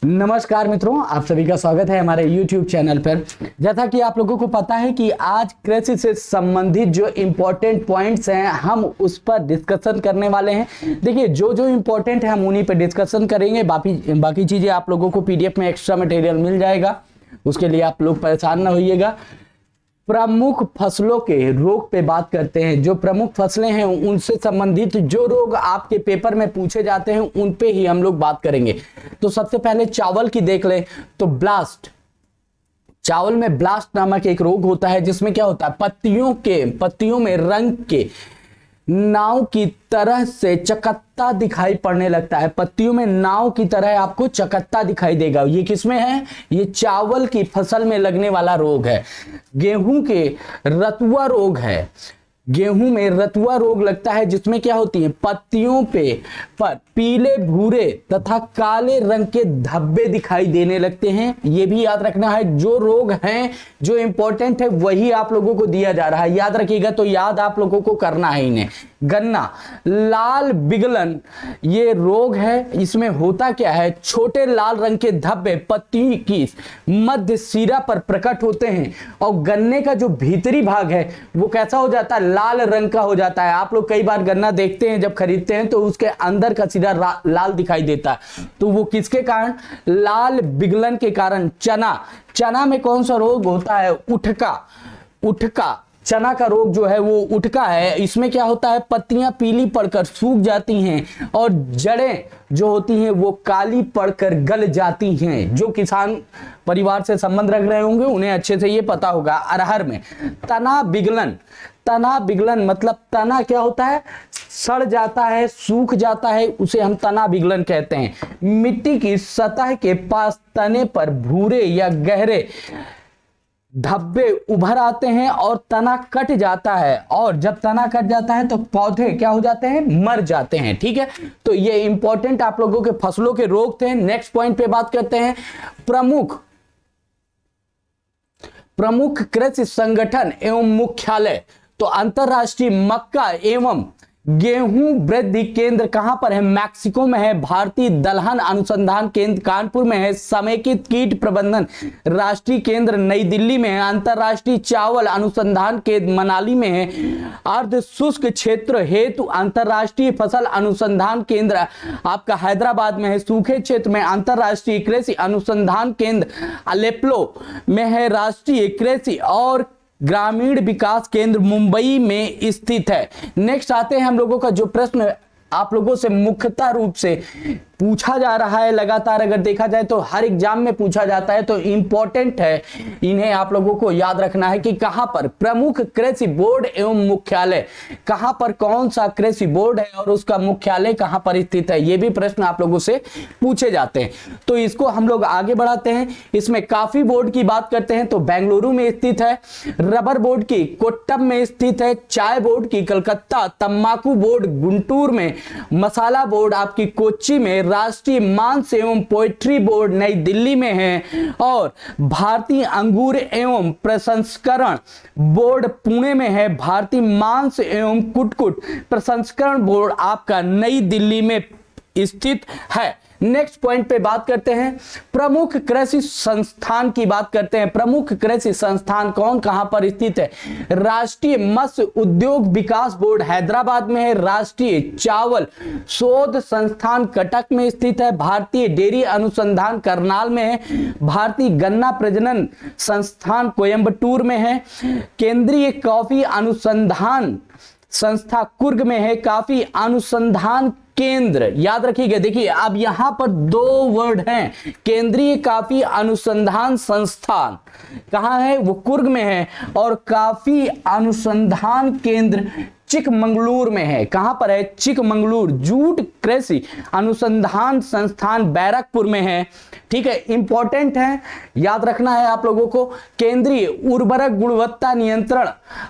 नमस्कार मित्रों, आप सभी का स्वागत है हमारे YouTube चैनल पर। जैसा कि आप लोगों को पता है कि आज कृषि से संबंधित जो इम्पोर्टेंट पॉइंट्स हैं हम उस पर डिस्कशन करने वाले हैं। देखिए, जो जो इम्पोर्टेंट है हम उन्हीं पर डिस्कशन करेंगे। बाकी चीज़ें आप लोगों को PDF में एक्स्ट्रा मटेरियल मिल जाएगा, उसके लिए आप लोग परेशान ना होइएगा। प्रमुख फसलों के रोग पे बात करते हैं। जो प्रमुख फसलें हैं उनसे संबंधित जो रोग आपके पेपर में पूछे जाते हैं उन पे ही हम लोग बात करेंगे। तो सबसे पहले चावल की देख लें तो ब्लास्ट, चावल में ब्लास्ट नामक एक रोग होता है जिसमें क्या होता है, पत्तियों में रंग के नाव की तरह से चकत्ता दिखाई पड़ने लगता है। पत्तियों में नाव की तरह आपको चकत्ता दिखाई देगा। ये किसमें है? ये चावल की फसल में लगने वाला रोग है। गेहूं के रतुआ रोग है। गेहूं में रतुआ रोग लगता है जिसमें क्या होती है, पत्तियों पर पीले भूरे तथा काले रंग के धब्बे दिखाई देने लगते हैं। ये भी याद रखना है, जो रोग हैं जो इंपॉर्टेंट है वही आप लोगों को दिया जा रहा है। याद रखिएगा, तो याद आप लोगों को करना है इन्हें। गन्ना, लाल बिगलन ये रोग है। इसमें होता क्या है, छोटे लाल रंग के धब्बे पत्ती की मध्य सिरा पर प्रकट होते हैं और गन्ने का जो भीतरी भाग है वो कैसा हो जाता है, लाल रंग का हो जाता है। आप लोग कई बार गन्ना देखते हैं, जब खरीदते हैं तो उसके अंदर का सिरा लाल दिखाई देता है। तो वो किसके कारण? लाल बिगलन के कारण। चना में कौन सा रोग होता है? उठका। चना का रोग जो है वो उठका है। इसमें क्या होता है, पत्तियां पीली पड़कर सूख जाती हैं और जड़ें जो होती हैं वो काली पड़कर गल जाती हैं। जो किसान परिवार से संबंध रख रहे होंगे उन्हें अच्छे से ये पता होगा। अरहर में तना बिगलन मतलब तना क्या होता है, सड़ जाता है, सूख जाता है, उसे हम तना बिगलन कहते हैं। मिट्टी की सतह के पास तने पर भूरे या गहरे धब्बे उभर आते हैं और तना कट जाता है, और जब तना कट जाता है तो पौधे क्या हो जाते हैं, मर जाते हैं। ठीक है, तो ये इंपॉर्टेंट आप लोगों के फसलों के रोग थे। नेक्स्ट पॉइंट पे बात करते हैं, प्रमुख कृषि संगठन एवं मुख्यालय। तो अंतरराष्ट्रीय मक्का एवं गेहूं वृद्धि केंद्र कहां पर है? मैक्सिको में है। भारतीय दलहन अनुसंधान केंद्र कानपुर में है। समेकित कीट प्रबंधन राष्ट्रीय केंद्र नई दिल्ली में है। अंतरराष्ट्रीय चावल अनुसंधान केंद्र मनाली में है। अर्ध शुष्क क्षेत्र हेतु अंतरराष्ट्रीय फसल अनुसंधान केंद्र आपका हैदराबाद में है। सूखे क्षेत्र में अंतरराष्ट्रीय कृषि अनुसंधान केंद्र अलेप्पो में है। राष्ट्रीय कृषि और ग्रामीण विकास केंद्र मुंबई में स्थित है। नेक्स्ट आते हैं हम लोगों का जो प्रश्न आप लोगों से मुख्यतः रूप से पूछा जा रहा है लगातार, अगर देखा जाए तो हर एग्जाम में पूछा जाता है, तो इंपॉर्टेंट है, इन्हें आप लोगों को याद रखना है कि कहां पर प्रमुख कृषि बोर्ड एवं मुख्यालय, कहां पर कौन सा कृषि बोर्ड है और उसका मुख्यालय कहां पर स्थित है। ये भी प्रश्न आप लोगों से पूछे जाते हैं। तो इसको हम लोग आगे बढ़ाते हैं। इसमें काफी बोर्ड की बात करते हैं तो बेंगलुरु में स्थित है। रबर बोर्ड की कोट्टम में स्थित है। चाय बोर्ड की कलकत्ता, तंबाकू बोर्ड गुंटूर में, मसाला बोर्ड आपकी कोच्चि में, राष्ट्रीय मांस एवं पोएट्री बोर्ड नई दिल्ली में है, और भारतीय अंगूर एवं प्रसंस्करण बोर्ड पुणे में है। भारतीय मांस एवं कुटकुट प्रसंस्करण बोर्ड आपका नई दिल्ली में स्थित है। नेक्स्ट पॉइंट पे बात करते हैं, प्रमुख कृषि संस्थान की बात करते हैं। प्रमुख कृषि संस्थान कौन कहां पर स्थित है? राष्ट्रीय मत्स्य उद्योग विकास बोर्ड हैदराबाद में है। राष्ट्रीय चावल शोध संस्थान कटक में स्थित है। भारतीय डेयरी अनुसंधान करनाल में है। भारतीय गन्ना प्रजनन संस्थान कोयंबटूर में है। केंद्रीय कॉफी अनुसंधान संस्था कुर्ग में है। कॉफी अनुसंधान केंद्र याद रखिएगा। देखिए, अब यहां पर दो वर्ड हैं, केंद्रीय कॉफी अनुसंधान संस्थान कहां है? वो कुर्ग में है। और कॉफी अनुसंधान केंद्र चिकमंगलुरु में है। कहां पर है? चिकमंगलुरु। जूट कृषि अनुसंधान संस्थान बैरकपुर में है। ठीक है, इंपॉर्टेंट है, याद रखना है आप लोगों को। केंद्रीय उर्वरक गुणवत्ता नियंत्रण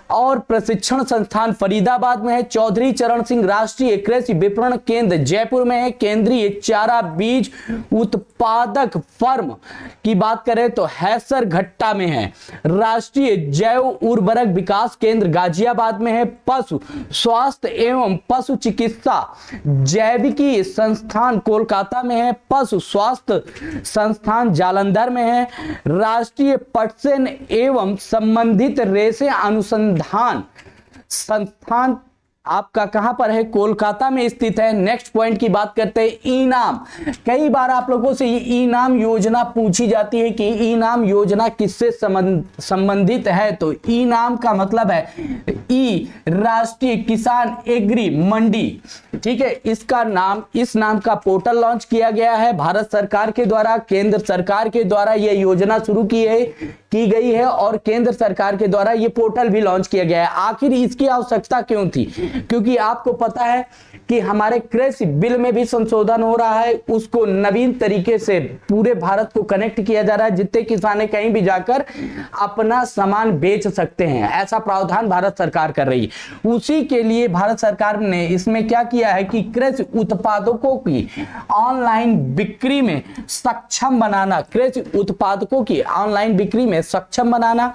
और प्रशिक्षण संस्थान फरीदाबाद में है। चौधरी चरण सिंह राष्ट्रीय कृषि विपणन केंद्र जयपुर में है। केंद्रीय चारा बीज उत्पादक फर्म की बात करें तो हैसरघट्टा में है। राष्ट्रीय जैव उर्वरक विकास केंद्र गाजियाबाद में है। पशु स्वास्थ्य एवं पशु चिकित्सा जैविकी संस्थान कोलकाता में है, पशु स्वास्थ्य संस्थान जालंधर में है, राष्ट्रीय पटसन एवं संबंधित रेशे अनुसंधान संस्थान आपका कहां पर है, कोलकाता में स्थित है। नेक्स्ट पॉइंट की बात करते हैं, इनाम। कई बार आप लोगों से ये इनाम योजना पूछी जाती है कि इनाम योजना किससे संबंधित है, तो इनाम का मतलब है राष्ट्रीय किसान एग्री मंडी, ठीक है। इस नाम का पोर्टल लॉन्च किया गया है भारत सरकार के द्वारा, केंद्र सरकार के द्वारा यह योजना शुरू की गई है और केंद्र सरकार के द्वारा यह पोर्टल भी लॉन्च किया गया है। आखिर इसकी आवश्यकता क्यों थी? क्योंकि आपको पता है कि हमारे कृषि बिल में भी संशोधन हो रहा है, उसको नवीन तरीके से पूरे भारत को कनेक्ट किया जा रहा है, जितने किसान कहीं भी जाकर अपना सामान बेच सकते हैं, ऐसा प्रावधान भारत सरकार कर रही है। उसी के लिए भारत सरकार ने इसमें क्या किया है कि कृषि उत्पादकों की ऑनलाइन बिक्री में सक्षम बनाना, कृषि उत्पादकों की ऑनलाइन बिक्री में सक्षम बनाना।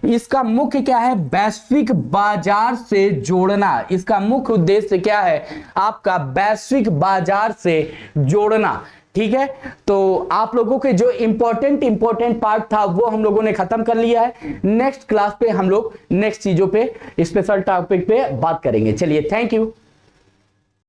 इसका मुख्य क्या है? वैश्विक बाजार से जोड़ना। इसका मुख्य उद्देश्य क्या है? आपका वैश्विक बाजार से जोड़ना, ठीक है। तो आप लोगों के जो इंपॉर्टेंट पार्ट था वो हम लोगों ने खत्म कर लिया है। नेक्स्ट क्लास पे हम लोग नेक्स्ट चीजों पे, स्पेशल टॉपिक पे बात करेंगे। चलिए, थैंक यू।